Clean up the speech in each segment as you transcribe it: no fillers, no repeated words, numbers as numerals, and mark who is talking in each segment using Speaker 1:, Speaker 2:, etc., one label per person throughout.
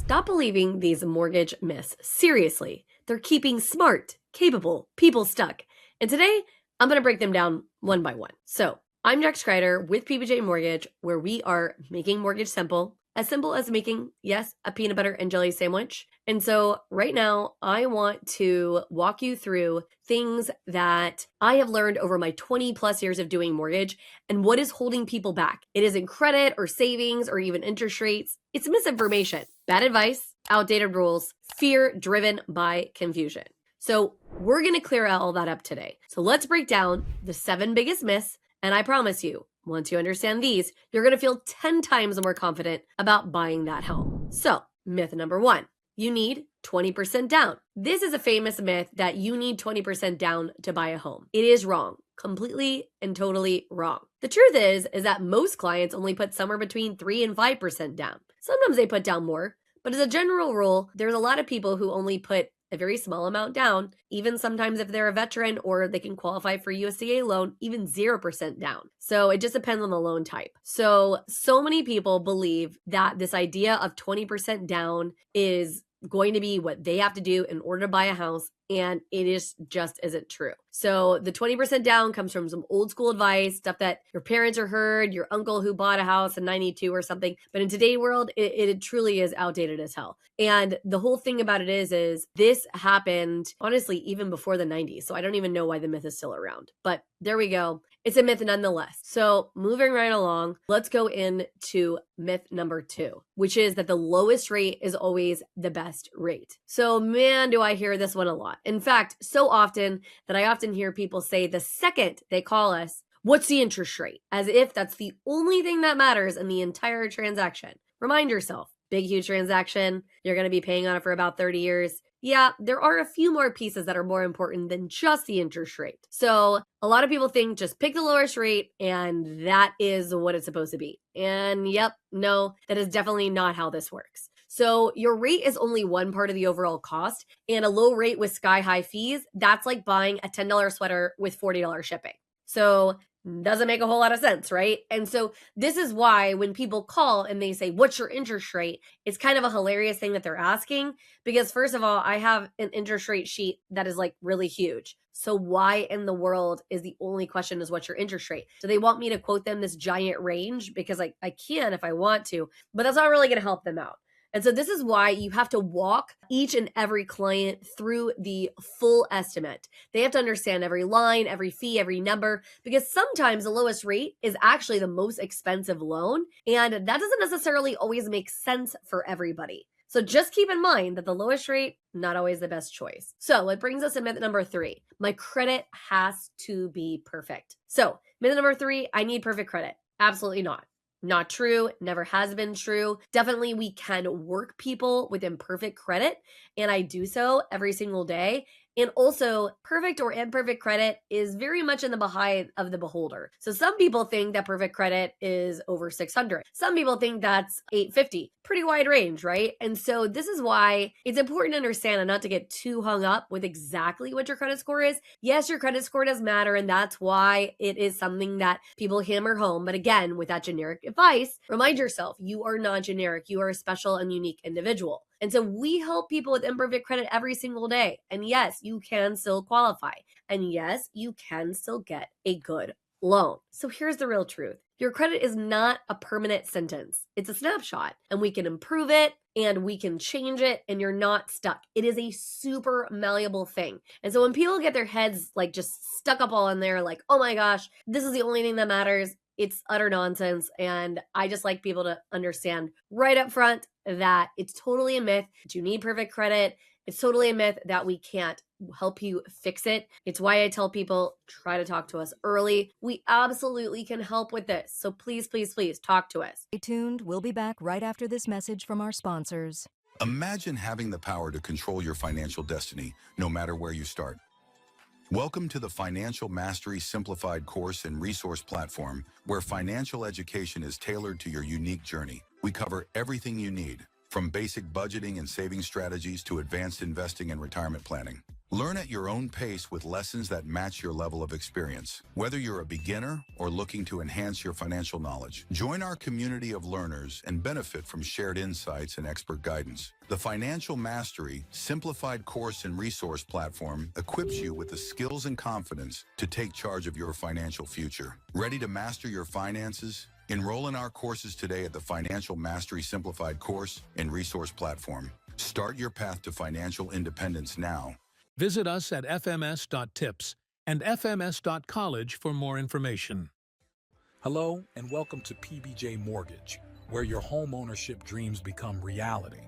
Speaker 1: Stop believing these mortgage myths. Seriously, they're keeping smart, capable people stuck. And today, I'm going to break them down one by one. So, I'm Jax Crider with PBJ Mortgage, where we are making mortgage simple as making, yes, a peanut butter and jelly sandwich. And so right now, I want to walk you through things that I have learned over my 20 plus years of doing mortgage and what is holding people back. It isn't credit or savings or even interest rates. It's misinformation, bad advice, outdated rules, fear driven by confusion. So we're going to clear out all that up today. So let's break down the 7 biggest myths. And I promise you, once you understand these, you're going to feel 10 times more confident about buying that home. So, myth number 1, you need 20% down. This is a famous myth that you need 20% down to buy a home. It is wrong. Completely and totally wrong. The truth is that most clients only put somewhere between 3 and 5% down. Sometimes they put down more, but as a general rule, there's a lot of people who only put a very small amount down, even sometimes if they're a veteran or they can qualify for USDA loan, even 0% down. So it just depends on the loan type. So many people believe that this idea of 20% down is going to be what they have to do in order to buy a house, and it just isn't true. So the 20% down comes from some old school advice, stuff that your parents are heard, your uncle who bought a house in 92 or something. But in today's world, it truly is outdated as hell. And the whole thing about it is this happened, honestly, even before the 90s. So I don't even know why the myth is still around. But there we go. It's a myth nonetheless. So moving right along, let's go into myth number 2, which is that the lowest rate is always the best rate. So man, do I hear this one a lot. In fact, so often that I often hear people say the second they call us, what's the interest rate? As if that's the only thing that matters in the entire transaction. Remind yourself, big, huge transaction. You're going to be paying on it for about 30 years. Yeah, there are a few more pieces that are more important than just the interest rate. So a lot of people think just pick the lowest rate and that is what it's supposed to be. And yep, no, that is definitely not how this works. So your rate is only one part of the overall cost, and a low rate with sky high fees, that's like buying a $10 sweater with $40 shipping. So doesn't make a whole lot of sense, right? And so this is why when people call and they say, what's your interest rate? It's kind of a hilarious thing that they're asking, because first of all, I have an interest rate sheet that is like really huge. So why in the world is the only question is what's your interest rate? Do they want me to quote them this giant range? Because I can if I want to, but that's not really going to help them out. And so this is why you have to walk each and every client through the full estimate. They have to understand every line, every fee, every number, because sometimes the lowest rate is actually the most expensive loan. And that doesn't necessarily always make sense for everybody. So just keep in mind that the lowest rate, not always the best choice. So it brings us to myth number 3. My credit has to be perfect. So myth number 3, I need perfect credit. Absolutely not. Not true, never has been true. Definitely we can work people with imperfect credit, and I do so every single day. And also, perfect or imperfect credit is very much in the eye of the beholder. So some people think that perfect credit is over 600. Some people think that's 850. Pretty wide range, right? And so this is why it's important to understand and not to get too hung up with exactly what your credit score is. Yes, your credit score does matter, and that's why it is something that people hammer home. But again, with that generic advice, remind yourself, you are not generic. You are a special and unique individual. And so we help people with imperfect credit every single day. And yes, you can still qualify. And yes, you can still get a good loan. So here's the real truth. Your credit is not a permanent sentence. It's a snapshot, and we can improve it and we can change it, and you're not stuck. It is a super malleable thing. And so when people get their heads like just stuck up all in there, like, oh my gosh, this is the only thing that matters, it's utter nonsense. And I just like people to understand right up front that it's totally a myth that you need perfect credit. It's totally a myth that we can't help you fix it. It's why I tell people, try to talk to us early. We absolutely can help with this. So please, please, please talk to us.
Speaker 2: Stay tuned. We'll be back right after this message from our sponsors.
Speaker 3: Imagine having the power to control your financial destiny, no matter where you start. Welcome to the Financial Mastery Simplified course and resource platform, where financial education is tailored to your unique journey. We cover everything you need, from basic budgeting and saving strategies to advanced investing and retirement planning. Learn at your own pace with lessons that match your level of experience. Whether you're a beginner or looking to enhance your financial knowledge, join our community of learners and benefit from shared insights and expert guidance. The Financial Mastery Simplified Course and Resource Platform equips you with the skills and confidence to take charge of your financial future. Ready to master your finances? Enroll in our courses today at the Financial Mastery Simplified Course and Resource Platform. Start your path to financial independence now.
Speaker 4: Visit us at fms.tips and fms.college for more information.
Speaker 5: Hello and welcome to PBJ Mortgage, where your home ownership dreams become reality.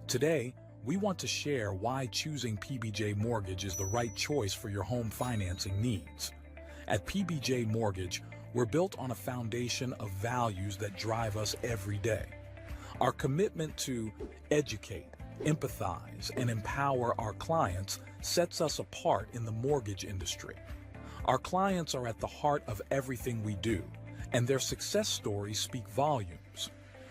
Speaker 5: Today, we want to share why choosing PBJ Mortgage is the right choice for your home financing needs. At PBJ Mortgage, we're built on a foundation of values that drive us every day. Our commitment to educate, empathize, and empower our clients sets us apart in the mortgage industry. Our clients are at the heart of everything we do, and their success stories speak volumes.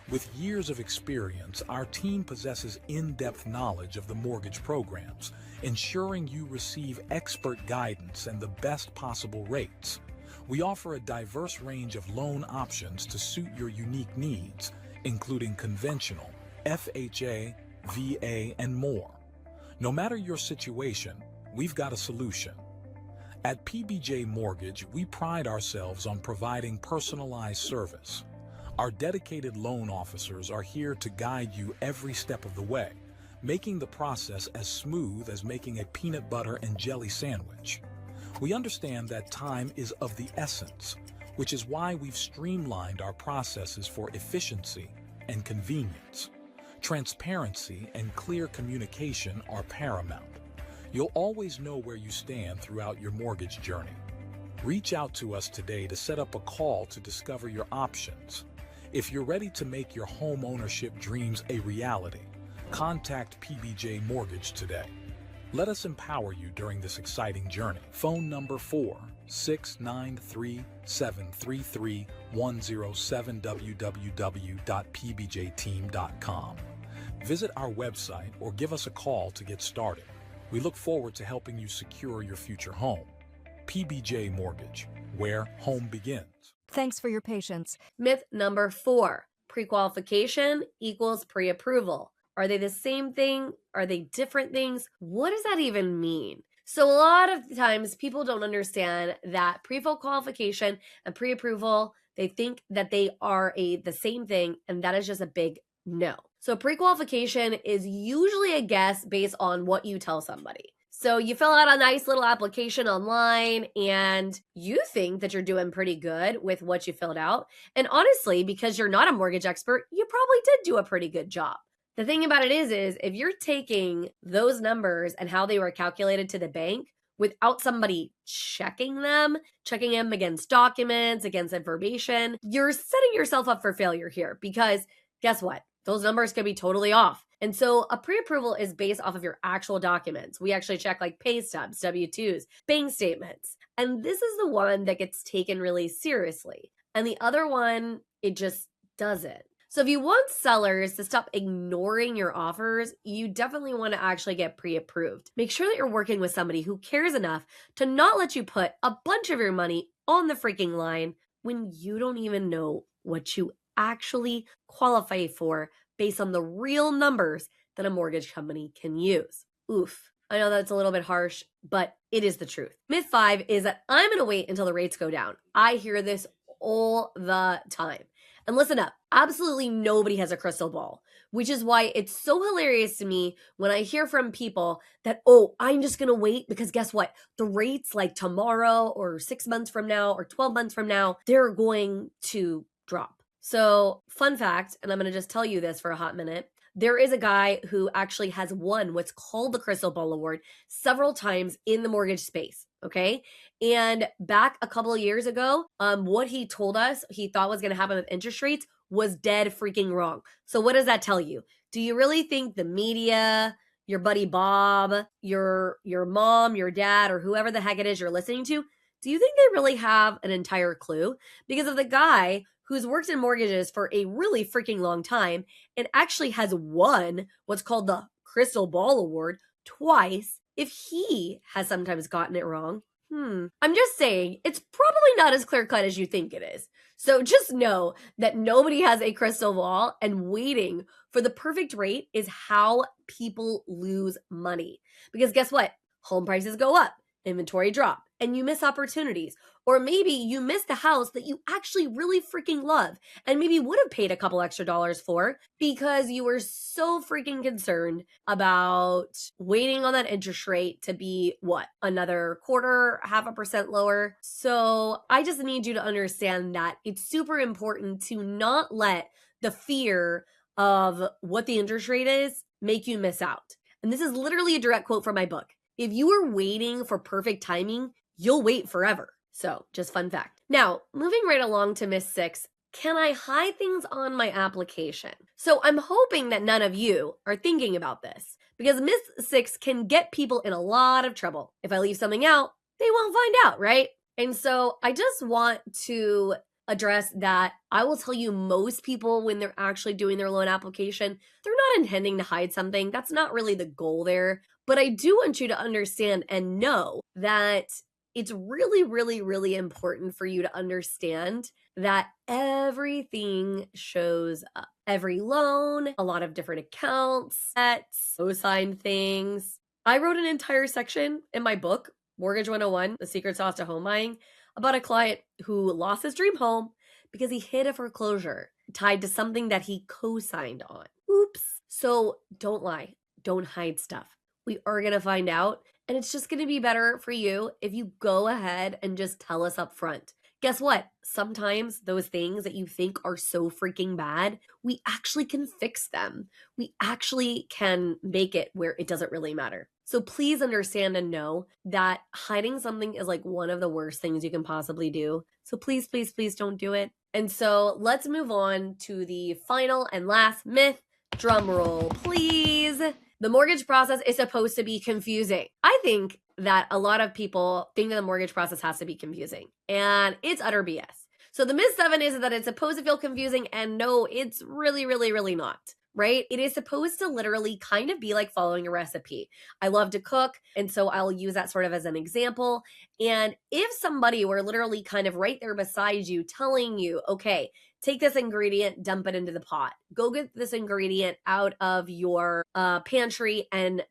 Speaker 5: With years of experience, our team possesses in-depth knowledge of the mortgage programs, ensuring you receive expert guidance and the best possible rates. We offer a diverse range of loan options to suit your unique needs, including conventional, FHA, VA, and more. No matter your situation, we've got a solution. At PBJ Mortgage, we pride ourselves on providing personalized service. Our dedicated loan officers are here to guide you every step of the way, making the process as smooth as making a peanut butter and jelly sandwich. We understand that time is of the essence, which is why we've streamlined our processes for efficiency and convenience. Transparency and clear communication are paramount. You'll always know where you stand throughout your mortgage journey. Reach out to us today to set up a call to discover your options. If you're ready to make your home ownership dreams a reality, contact PBJ Mortgage today. Let us empower you during this exciting journey. Phone number 4-693-733-107 www.pbjteam.com. Visit our website or give us a call to get started. We look forward to helping you secure your future home. PBJ Mortgage, where home begins.
Speaker 2: Thanks for your patience.
Speaker 1: Myth number 4, pre-qualification equals pre-approval. Are they the same thing? Are they different things? What does that even mean? So a lot of times people don't understand that pre-qualification and pre-approval, they think that they are the same thing, and that is just a big no. So pre-qualification is usually a guess based on what you tell somebody. So you fill out a nice little application online and you think that you're doing pretty good with what you filled out. And honestly, because you're not a mortgage expert, you probably did do a pretty good job. The thing about it is if you're taking those numbers and how they were calculated to the bank without somebody checking them against documents, against information, you're setting yourself up for failure here because guess what? Those numbers could be totally off. And so a pre-approval is based off of your actual documents. We actually check like pay stubs, W-2s, bank statements. And this is the one that gets taken really seriously. And the other one, it just doesn't. So if you want sellers to stop ignoring your offers, you definitely want to actually get pre-approved. Make sure that you're working with somebody who cares enough to not let you put a bunch of your money on the freaking line when you don't even know what you actually qualify for based on the real numbers that a mortgage company can use. Oof. I know that's a little bit harsh, but it is the truth. Myth 5 is that I'm going to wait until the rates go down. I hear this all the time. And listen up, absolutely nobody has a crystal ball, which is why it's so hilarious to me when I hear from people that, oh, I'm just going to wait because guess what? The rates like tomorrow or 6 months from now or 12 months from now, they're going to drop. So fun fact, and I'm going to just tell you this for a hot minute, there is a guy who actually has won what's called the Crystal Ball Award several times in the mortgage space, okay? And back a couple of years ago, what he told us he thought was going to happen with interest rates was dead freaking wrong. So what does that tell you? Do you really think the media, your buddy Bob, your mom, your dad, or whoever the heck it is you're listening to, do you think they really have an entire clue? Because of the guy who's worked in mortgages for a really freaking long time and actually has won what's called the Crystal Ball Award twice, if he has sometimes gotten it wrong, I'm just saying, it's probably not as clear-cut as you think it is. So just know that nobody has a crystal ball, and waiting for the perfect rate is how people lose money. Because guess what? Home prices go up, inventory drop, and you miss opportunities. Or maybe you miss the house that you actually really freaking love and maybe would have paid a couple extra dollars for because you were so freaking concerned about waiting on that interest rate to be what? Another quarter, 0.5% lower. So I just need you to understand that it's super important to not let the fear of what the interest rate is make you miss out. And this is literally a direct quote from my book. If you are waiting for perfect timing, you'll wait forever. So just fun fact. Now, moving right along to Miss 6, can I hide things on my application? So I'm hoping that none of you are thinking about this because Miss 6 can get people in a lot of trouble. If I leave something out, they won't find out, right? And so I just want to address that. I will tell you, most people, when they're actually doing their loan application, they're not intending to hide something. That's not really the goal there. But I do want you to understand and know that it's really, really, really important for you to understand that everything shows up. Every loan, a lot of different accounts, sets, co-signed things. I wrote an entire section in my book, Mortgage 101, The Secret Sauce to Home Buying, about a client who lost his dream home because he hid a foreclosure tied to something that he co-signed on. Oops. So don't lie. Don't hide stuff. We are going to find out, and it's just going to be better for you if you go ahead and just tell us up front. Guess what? Sometimes those things that you think are so freaking bad, we actually can fix them. We actually can make it where it doesn't really matter. So please understand and know that hiding something is like one of the worst things you can possibly do. So please, please, please don't do it. And so let's move on to the final and last myth. Drum roll, please. The mortgage process is supposed to be confusing. I think that a lot of people think that the mortgage process has to be confusing, and it's utter BS. So the myth 7 is that it's supposed to feel confusing, and no, it's really, really, really not, right? It is supposed to literally kind of be like following a recipe. I love to cook, and so I'll use that sort of as an example. And if somebody were literally kind of right there beside you telling you, okay, take this ingredient, dump it into the pot. Go get this ingredient out of your pantry and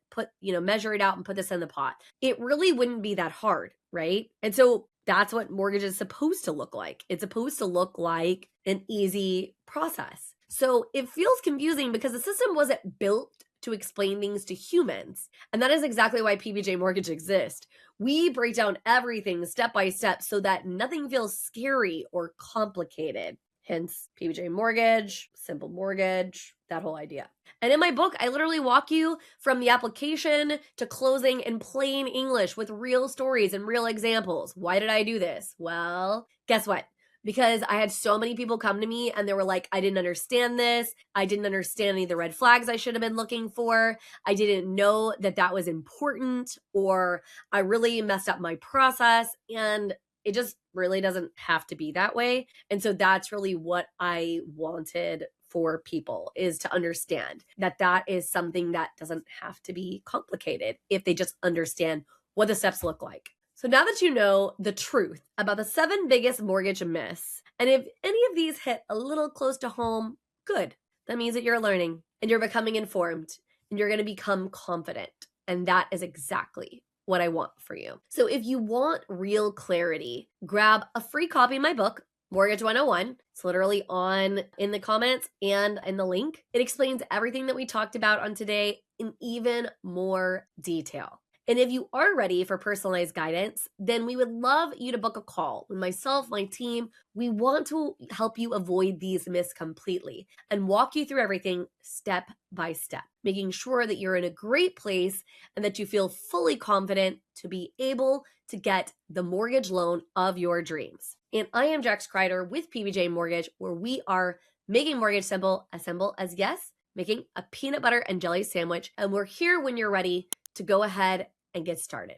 Speaker 1: measure it out and put this in the pot. It really wouldn't be that hard, right? And so that's what mortgage is supposed to look like. It's supposed to look like an easy process. So it feels confusing because the system wasn't built to explain things to humans. And that is exactly why PBJ Mortgage exists. We break down everything step by step so that nothing feels scary or complicated. Hence, PBJ Mortgage, simple mortgage, that whole idea. And in my book, I literally walk you from the application to closing in plain English with real stories and real examples. Why did I do this? Well, guess what? Because I had so many people come to me and they were like, I didn't understand this. I didn't understand any of the red flags I should have been looking for. I didn't know that that was important, or I really messed up my process. And it just really doesn't have to be that way. And so that's really what I wanted for people, is to understand that that is something that doesn't have to be complicated if they just understand what the steps look like. So now that you know the truth about the 7 biggest mortgage myths, and if any of these hit a little close to home, good. That means that you're learning and you're becoming informed and you're going to become confident. And that is exactly what I want for you. So if you want real clarity, grab a free copy of my book, Mortgage 101. It's literally in the comments and in the link. It explains everything that we talked about on today in even more detail. And if you are ready for personalized guidance, then we would love you to book a call with myself, my team. We want to help you avoid these myths completely and walk you through everything step by step, making sure that you're in a great place and that you feel fully confident to be able to get the mortgage loan of your dreams. And I am Jax Crider with PBJ Mortgage, where we are making mortgage simple as yes, making a peanut butter and jelly sandwich. And we're here when you're ready to go ahead and get started.